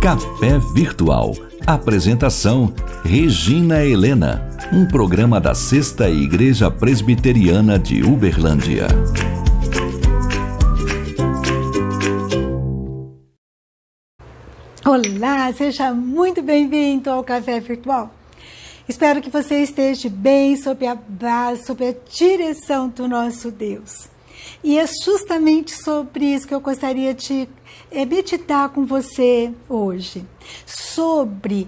Café Virtual. Apresentação: Regina Helena. Um programa da Sexta Igreja Presbiteriana de Uberlândia. Olá, seja muito bem-vindo ao Café Virtual. Espero que você esteja bem sob a base, sob a direção do nosso Deus. E é justamente sobre isso que eu gostaria de meditar com você hoje. Sobre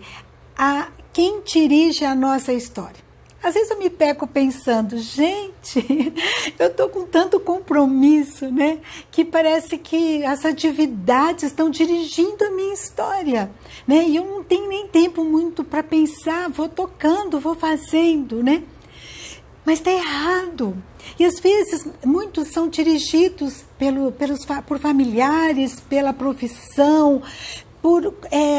quem dirige a nossa história. Às vezes eu me pego pensando, gente, eu estou com tanto compromisso, né? Que parece que as atividades estão dirigindo a minha história, né? E eu não tenho nem tempo muito para pensar, vou tocando, vou fazendo, né? Mas está errado. E às vezes muitos são dirigidos por familiares, pela profissão, por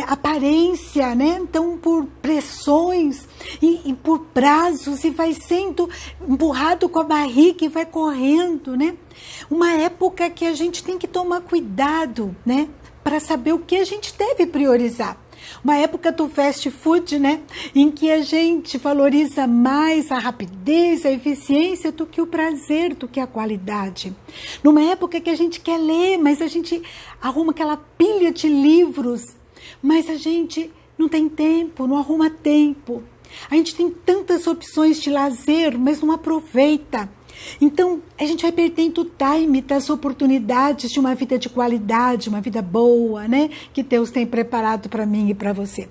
aparência, né? Então por pressões e por prazos, e vai sendo empurrado com a barriga e vai correndo, né? Uma época que a gente tem que tomar cuidado, né? Para saber o que a gente deve priorizar. Uma época do fast food, né? Em que a gente valoriza mais a rapidez, a eficiência do que o prazer, do que a qualidade. Numa época que a gente quer ler, mas a gente arruma aquela pilha de livros, mas a gente não tem tempo, não arruma tempo. A gente tem tantas opções de lazer, mas não aproveita. Então, a gente vai perdendo o time das oportunidades de uma vida de qualidade, uma vida boa, né? Que Deus tem preparado para mim e para você.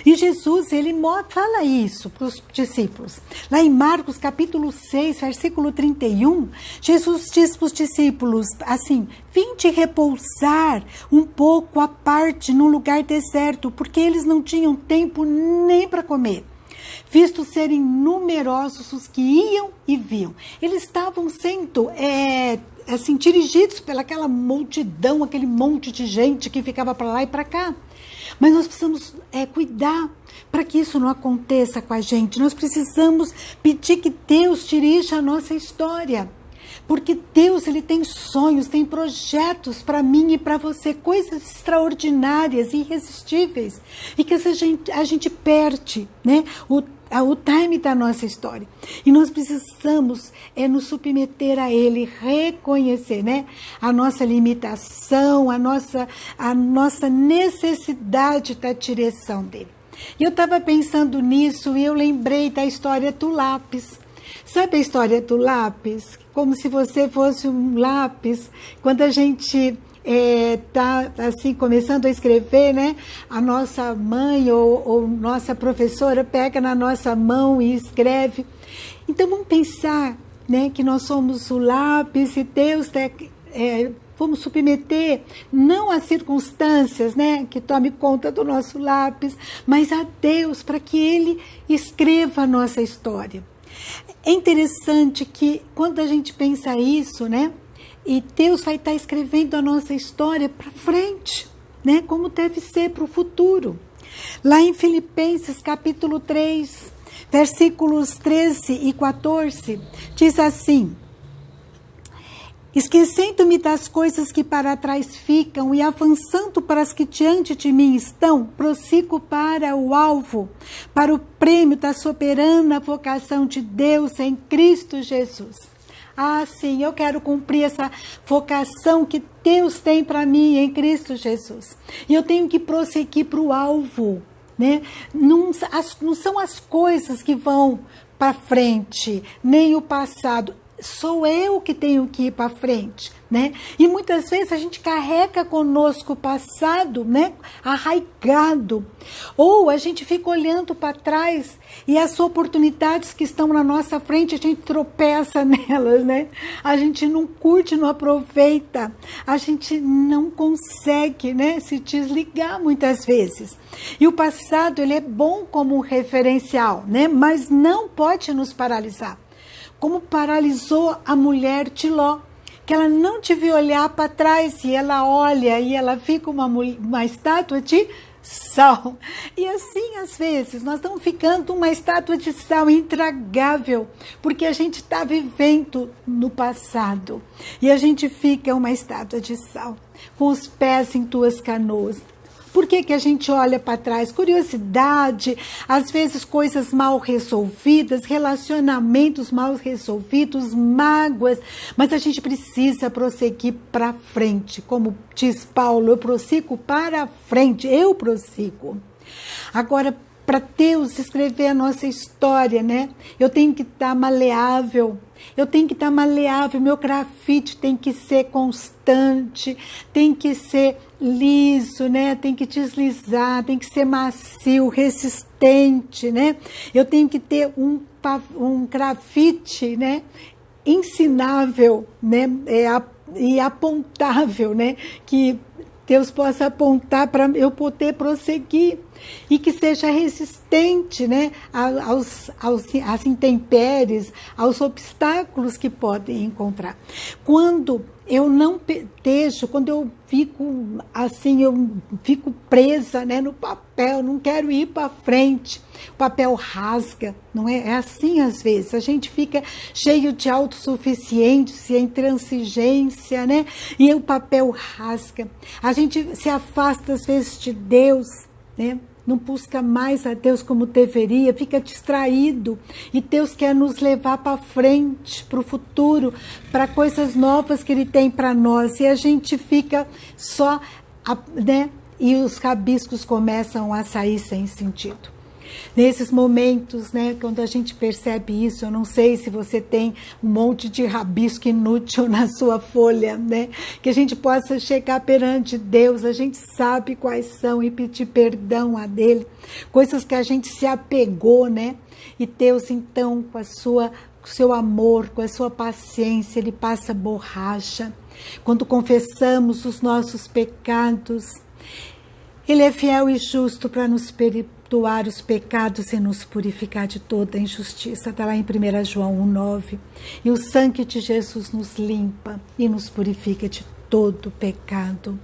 E Jesus, ele fala isso para os discípulos. Lá em Marcos, capítulo 6, versículo 31, Jesus diz para os discípulos assim: vinde repousar um pouco à parte num lugar deserto, porque eles não tinham tempo nem para comer. Visto serem numerosos os que iam e vinham. Eles estavam sendo dirigidos pelaquela multidão, aquele monte de gente que ficava para lá e para cá. Mas nós precisamos cuidar para que isso não aconteça com a gente. Nós precisamos pedir que Deus dirija a nossa história. Porque Deus, ele tem sonhos, tem projetos para mim e para você, coisas extraordinárias, irresistíveis, e que a gente perde, né, o time da nossa história. E nós precisamos nos submeter a Ele, reconhecer, né, a nossa limitação, a nossa necessidade da direção dEle. E eu estava pensando nisso e eu lembrei da história do lápis. Sabe a história do lápis? Como se você fosse um lápis. Quando a gente está assim, começando a escrever, né? A nossa mãe ou nossa professora pega na nossa mão e escreve. Então vamos pensar, né, que nós somos o lápis e Deus vamos submeter não às circunstâncias, né, que tome conta do nosso lápis, mas a Deus, para que Ele escreva a nossa história. É interessante que quando a gente pensa isso, né, e Deus vai estar escrevendo a nossa história para frente, né, como deve ser para o futuro. Lá em Filipenses capítulo 3, versículos 13 e 14, diz assim: esquecendo-me das coisas que para trás ficam e avançando para as que diante de mim estão, prossigo para o alvo, para o prêmio da soberana vocação de Deus em Cristo Jesus. Ah, sim, eu quero cumprir essa vocação que Deus tem para mim em Cristo Jesus. E eu tenho que prosseguir para o alvo, né? Não são as coisas que vão para frente, nem o passado. Sou eu que tenho que ir para frente, né? E muitas vezes a gente carrega conosco o passado, né, arraigado. Ou a gente fica olhando para trás e as oportunidades que estão na nossa frente, a gente tropeça nelas, né? A gente não curte, não aproveita. A gente não consegue, né, se desligar muitas vezes. E o passado, ele é bom como um referencial, né? Mas não pode nos paralisar. Como paralisou a mulher de Ló, que ela não devia olhar para trás, e ela olha e ela fica uma estátua de sal. E assim, às vezes, nós estamos ficando uma estátua de sal intragável, porque a gente está vivendo no passado. E a gente fica uma estátua de sal, com os pés em tuas canoas. Por que a gente olha para trás? Curiosidade, às vezes coisas mal resolvidas, relacionamentos mal resolvidos, mágoas, mas a gente precisa prosseguir para frente. Como diz Paulo, eu prossigo para frente, eu prossigo. Agora, para Deus escrever a nossa história, né? Eu tenho que estar maleável. Meu grafite tem que ser constante, tem que ser liso, né? Tem que deslizar, tem que ser macio, resistente, né? Eu tenho que ter um grafite, né? Ensinável, né? E apontável, né? Que Deus possa apontar para eu poder prosseguir e que seja resistente, né, às intempéries, aos obstáculos que podem encontrar. Quando eu não deixo, quando eu fico assim, eu fico presa, né, no papel, não quero ir para frente, o papel rasga, não é? É assim às vezes, a gente fica cheio de autossuficiência, intransigência, né, e o papel rasga, a gente se afasta às vezes de Deus, né? Não busca mais a Deus como deveria, fica distraído. E Deus quer nos levar para frente, para o futuro, para coisas novas que Ele tem para nós. E a gente fica só, né? E os rabiscos começam a sair sem sentido. Nesses momentos, né, quando a gente percebe isso, eu não sei se você tem um monte de rabisco inútil na sua folha, né, que a gente possa chegar perante Deus, a gente sabe quais são e pedir perdão a dele, coisas que a gente se apegou, né, e Deus então com o seu amor, com a sua paciência, Ele passa borracha. Quando confessamos os nossos pecados, Ele é fiel e justo para nos perdoar os pecados e nos purificar de toda injustiça. Está lá em 1 João 1,9. E o sangue de Jesus nos limpa e nos purifica de todo pecado.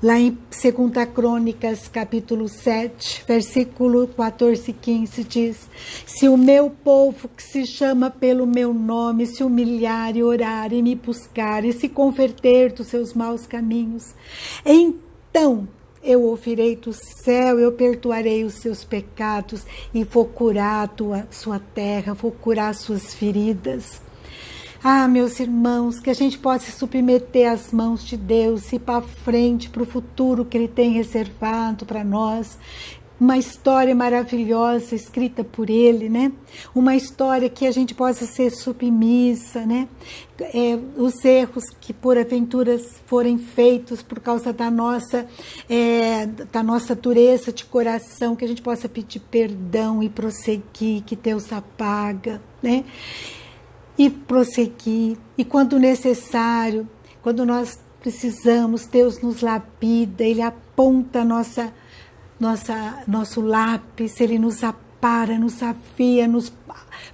Lá em 2 Crônicas, capítulo 7, versículo 14 e 15, diz: se o meu povo que se chama pelo meu nome se humilhar e orar e me buscar e se converter dos seus maus caminhos, então eu ouvirei do céu, eu perdoarei os seus pecados e vou curar a sua terra, vou curar as suas feridas. Ah, meus irmãos, que a gente possa submeter as mãos de Deus e ir para frente, para o futuro que Ele tem reservado para nós. Uma história maravilhosa escrita por Ele, né? Uma história que a gente possa ser submissa, né? Os erros que porventura forem feitos por causa da nossa dureza de coração, que a gente possa pedir perdão e prosseguir, que Deus apaga, né? E prosseguir, e quando necessário, quando nós precisamos, Deus nos lapida, Ele aponta nosso lápis, Ele nos apara, nos afia, nos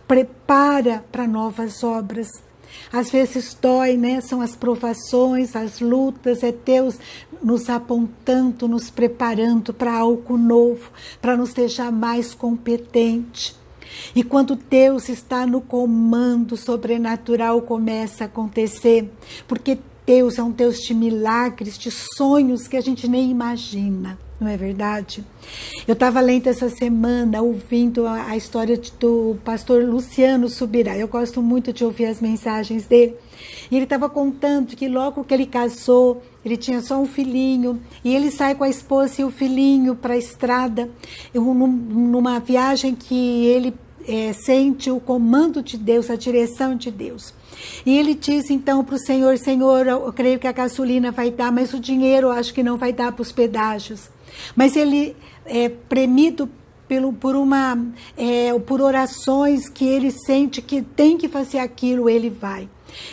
prepara para novas obras. Às vezes dói, né? São as provações, as lutas, é Deus nos apontando, nos preparando para algo novo, para nos deixar mais competente. E quando Deus está no comando, sobrenatural começa a acontecer, porque Deus é um Deus de milagres, de sonhos que a gente nem imagina, não é verdade? Eu estava lendo essa semana, ouvindo a história do pastor Luciano Subirá. Eu gosto muito de ouvir as mensagens dele. E ele estava contando que logo que ele casou, ele tinha só um filhinho, e ele sai com a esposa e o filhinho para a estrada, numa viagem que ele sente o comando de Deus, a direção de Deus. E ele diz então para o Senhor: Senhor, eu creio que a gasolina vai dar, mas o dinheiro eu acho que não vai dar para os pedágios. Mas ele é premido por orações que ele sente que tem que fazer aquilo, ele vai.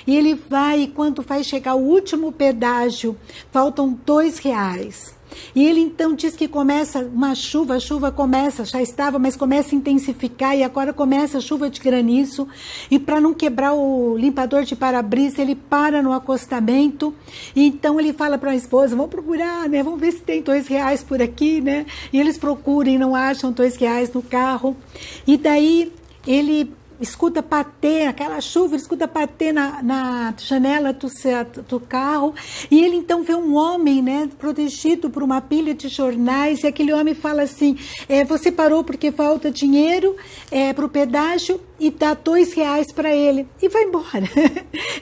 E ele vai, e quando vai chegar o último pedágio, faltam R$2. E ele então diz que começa uma chuva, a chuva começa, já estava, mas começa a intensificar, e agora começa a chuva de granizo, e para não quebrar o limpador de para-brisa, ele para no acostamento, e então ele fala para a esposa, vamos procurar, né, vamos ver se tem R$2 por aqui, né, e eles procuram e não acham R$2 no carro, e daí ele escuta bater, aquela chuva, ele escuta bater na janela do carro, e ele então vê um homem, né, protegido por uma pilha de jornais, e aquele homem fala assim, você parou porque falta dinheiro para o pedágio, e dá R$2 para ele, e vai embora.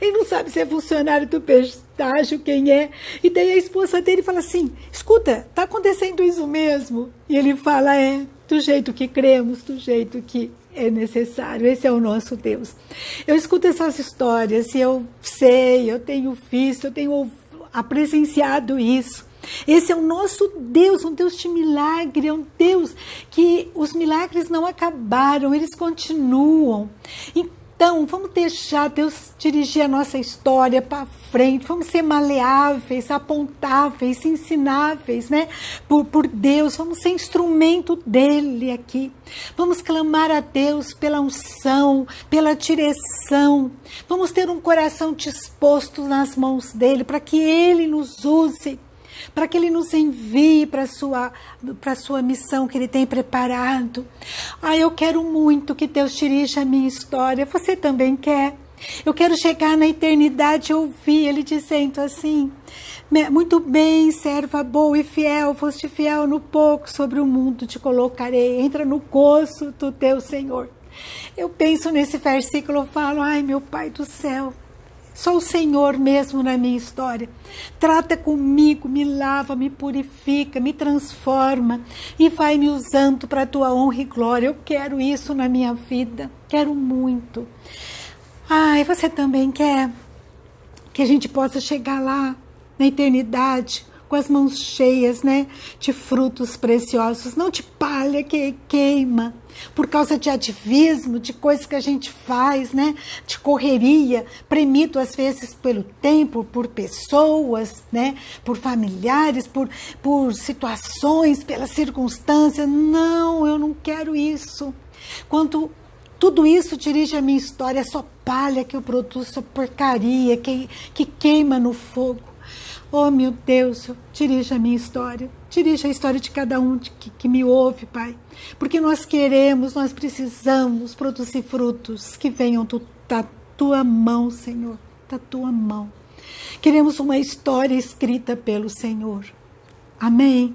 Ele não sabe se é funcionário do pedágio, quem é, e daí a esposa dele fala assim, escuta, tá acontecendo isso mesmo? E ele fala, do jeito que cremos, do jeito que é necessário, esse é o nosso Deus. Eu escuto essas histórias e eu sei, eu tenho visto, eu tenho presenciado isso. Esse é o nosso Deus, um Deus de milagre, é um Deus que os milagres não acabaram, eles continuam. Então, vamos deixar Deus dirigir a nossa história para frente, vamos ser maleáveis, apontáveis, ensináveis, né? Por Deus, vamos ser instrumento dele aqui. Vamos clamar a Deus pela unção, pela direção. Vamos ter um coração disposto nas mãos dele, para que ele nos use, para que ele nos envie para a sua missão que ele tem preparado. Eu quero muito que Deus dirija a minha história. Você também quer? Eu quero chegar na eternidade e ouvir ele dizendo assim, muito bem, serva boa e fiel, foste fiel no pouco, sobre o mundo te colocarei, entra no gozo do teu Senhor. Eu penso nesse versículo, eu falo, meu Pai do céu, só o Senhor mesmo na minha história. Trata comigo, me lava, me purifica, me transforma e vai me usando para a tua honra e glória. Eu quero isso na minha vida, quero muito. Você também quer que a gente possa chegar lá na eternidade com as mãos cheias, né, de frutos preciosos, não de palha que queima, por causa de ativismo, de coisas que a gente faz, né, de correria, premido às vezes pelo tempo, por pessoas, né, por familiares, por situações, pelas circunstâncias. Não, eu não quero isso. Quando tudo isso dirige a minha história, é só palha que eu produzo, só porcaria que queima no fogo. Oh, meu Deus, dirija a minha história, dirija a história de cada um que me ouve, Pai, porque nós precisamos produzir frutos que venham da tua mão, Senhor, da tua mão. Queremos uma história escrita pelo Senhor. Amém?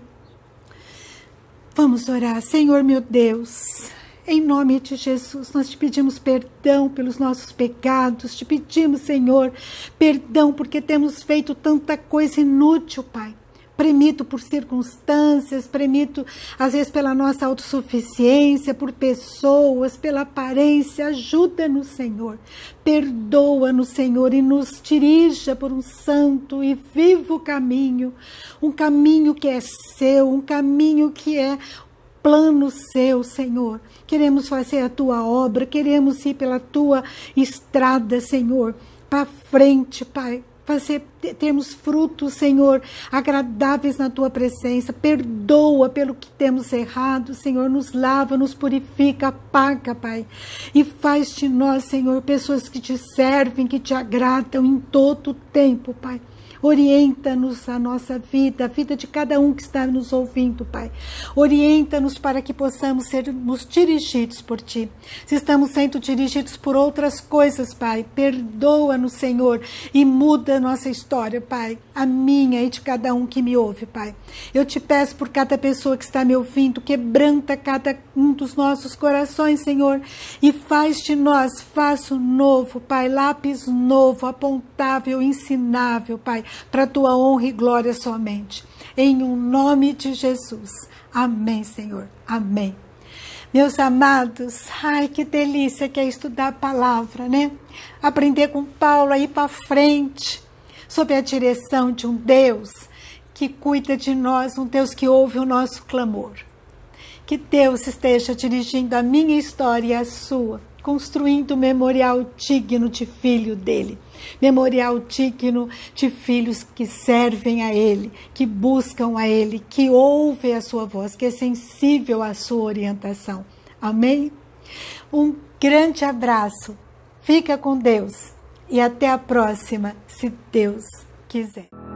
Vamos orar. Senhor, meu Deus, em nome de Jesus, nós te pedimos perdão pelos nossos pecados, te pedimos, Senhor, perdão porque temos feito tanta coisa inútil, Pai. Premido por circunstâncias, premido às vezes pela nossa autossuficiência, por pessoas, pela aparência. Ajuda-nos, Senhor. Perdoa-nos, Senhor, e nos dirija por um santo e vivo caminho. Um caminho que é seu, um caminho que é plano seu, Senhor. Queremos fazer a tua obra, queremos ir pela tua estrada, Senhor, para frente, Pai. Termos frutos, Senhor, agradáveis na tua presença. Perdoa pelo que temos errado, Senhor. Nos lava, nos purifica, apaga, Pai. E faz de nós, Senhor, pessoas que te servem, que te agradam em todo o tempo, Pai. Orienta-nos a nossa vida, a vida de cada um que está nos ouvindo, Pai. Orienta-nos para que possamos sermos dirigidos por Ti. Se estamos sendo dirigidos por outras coisas, Pai, perdoa-nos, Senhor, e muda a nossa história, Pai. A minha e de cada um que me ouve, Pai. Eu te peço por cada pessoa que está me ouvindo, quebranta cada um dos nossos corações, Senhor, e faz de nós vaso novo, Pai, lápis novo, apontável, ensinável, Pai, para a tua honra e glória somente. Em um nome de Jesus. Amém, Senhor. Amém. Meus amados, que delícia que é estudar a palavra, né? Aprender com Paulo a ir para frente, sob a direção de um Deus que cuida de nós, um Deus que ouve o nosso clamor. Que Deus esteja dirigindo a minha história e a sua, construindo um memorial digno de filho dele. Memorial digno de filhos que servem a ele, que buscam a ele, que ouvem a sua voz, que é sensível à sua orientação. Amém? Um grande abraço. Fica com Deus. E até a próxima, se Deus quiser.